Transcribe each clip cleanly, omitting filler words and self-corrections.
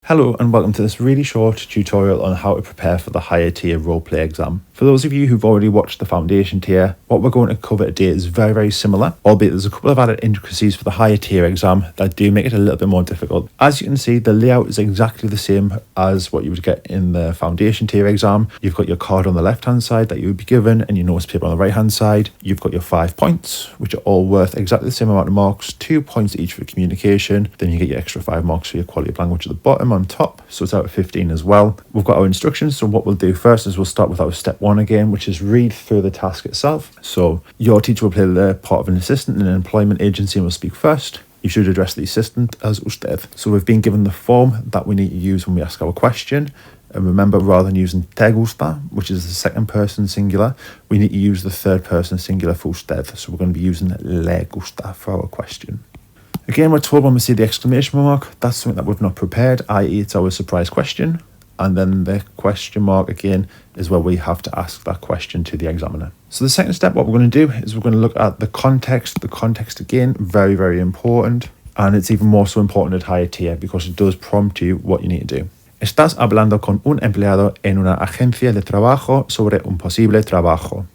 Hello and welcome to this really short tutorial on how to prepare for the higher tier roleplay exam. For those of you who've already watched the foundation tier, what we're going to cover today is very similar, albeit there's a couple of added intricacies for the higher tier exam that do make it a little bit more difficult. As you can see, the layout is exactly the same as what you would get in the foundation tier exam. You've got your card on the left hand side that you would be given and your notice paper on the right hand side. You've got your 5 points, which are all worth exactly the same amount of marks, 2 points each for communication. Then you get your extra 5 marks for your quality of language at the bottom on top, so it's out of 15 as well. We've got our instructions, so what we'll do first is we'll start with our step 1 again, which is read through the task itself. So your teacher will play the part of an assistant in an employment agency and will speak first. You should address the assistant as usted. So we've been given the form that we need to use when we ask our question. And remember, rather than using te gusta, which is the second person singular, we need to use the third person singular for usted. So we're going to be using le gusta for our question. Again, we're told when we see the exclamation mark, that's something that we've not prepared, i.e. it's our surprise question. And then the question mark again is where we have to ask that question to the examiner. So the second step, what we're going to do is we're going to look at the context. The context again, very important. And it's even more so important at higher tier because it does prompt you what you need to do. Estás hablando con un empleado en una agencia de trabajo sobre un posible trabajo.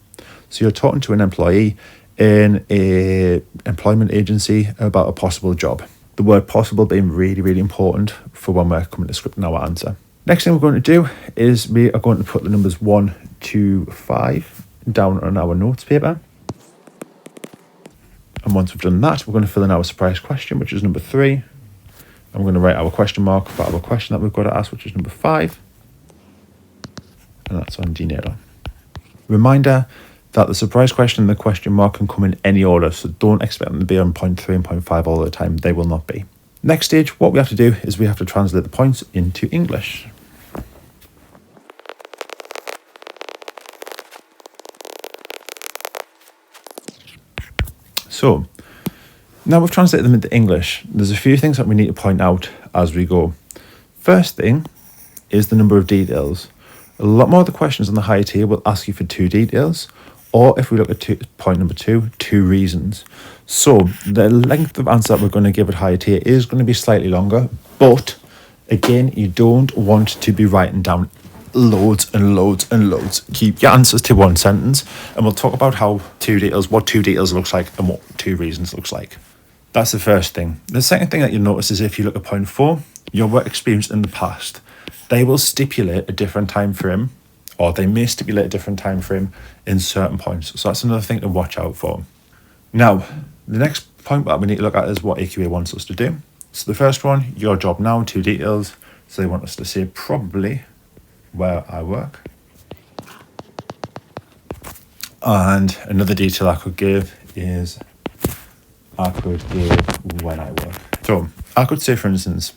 So you're talking to an employee in a employment agency about a possible job. The word possible being really important for when we're coming to scripting our answer. Next thing we're going to do is we are going to put the numbers 1 to 5 down on our notes paper. And once we've done that, we're going to fill in our surprise question, which is number 3. And we're going to write our question mark for our question that we've got to ask, which is number 5. And that's on dinero. Reminder that the surprise question and the question mark can come in any order, so don't expect them to be on point 3 and point 5 all the time. They will not be. Next stage, what we have to do is we have to translate the points into English. So, now we've translated them into English. There's a few things that we need to point out as we go. First thing is the number of details. A lot more of the questions on the higher tier will ask you for 2 details, or if we look at point number 2, 2 reasons. So the length of answer that we're going to give at higher tier is going to be slightly longer, but again, you don't want to be writing down loads and loads. Keep your answers to 1 sentence, and we'll talk about how what 2 details looks like and what 2 reasons looks like. That's the first thing. The second thing that you'll notice is if you look at point 4, your work experience in the past. They will stipulate a different time frame, or they may stipulate a different time frame in certain points. So that's another thing to watch out for. Now, the next point that we need to look at is what AQA wants us to do. So the first one, your job now, 2 details. So they want us to say probably where I work. And another detail I could give is I could give when I work. So I could say, for instance,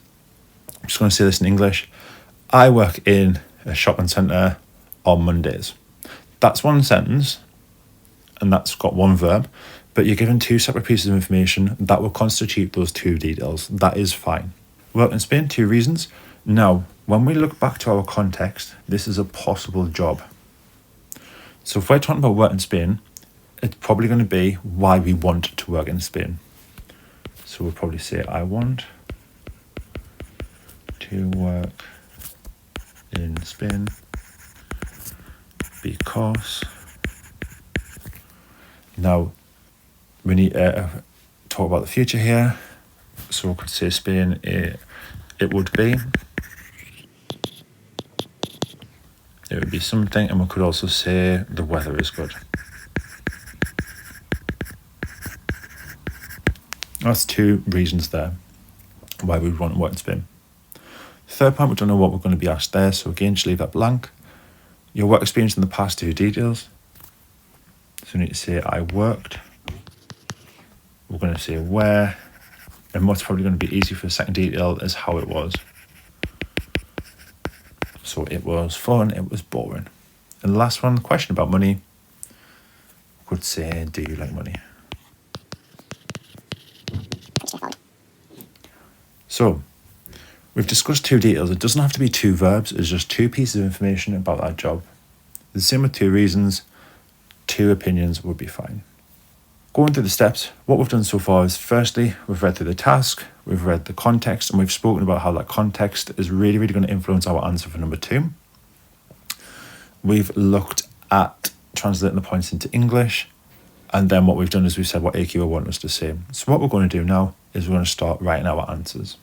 I'm just going to say this in English. I work in a shopping centre on Mondays. That's 1 sentence, and that's got 1 verb, but you're given 2 separate pieces of information that will constitute those 2 details. That is fine. Work in Spain, 2 reasons. Now, when we look back to our context, this is a possible job. So if we're talking about work in Spain, it's probably going to be why we want to work in Spain. So we'll probably say, I want to work in Spain because. Now we need to talk about the future here, so we could say Spain, it would be something, and we could also say the weather is good. That's 2 reasons there why we would want to work in Spain. Third point, we don't know what we're going to be asked there, so again, just leave that blank. Your work experience in the past, 2 details. So we need to say I worked. We're going to say where, and what's probably going to be easy for the second detail is how it was. So it was fun, it was boring. And the last one, question about money. We could say, do you like money? So we've discussed 2 details. It doesn't have to be 2 verbs. It's just 2 pieces of information about that job. The same with 2 reasons. 2 opinions would be fine. Going through the steps, what we've done so far is firstly, we've read through the task, we've read the context, and we've spoken about how that context is really, really going to influence our answer for number 2. We've looked at translating the points into English, and then what we've done is we've said what AQA want us to say. So what we're going to do now is we're going to start writing our answers.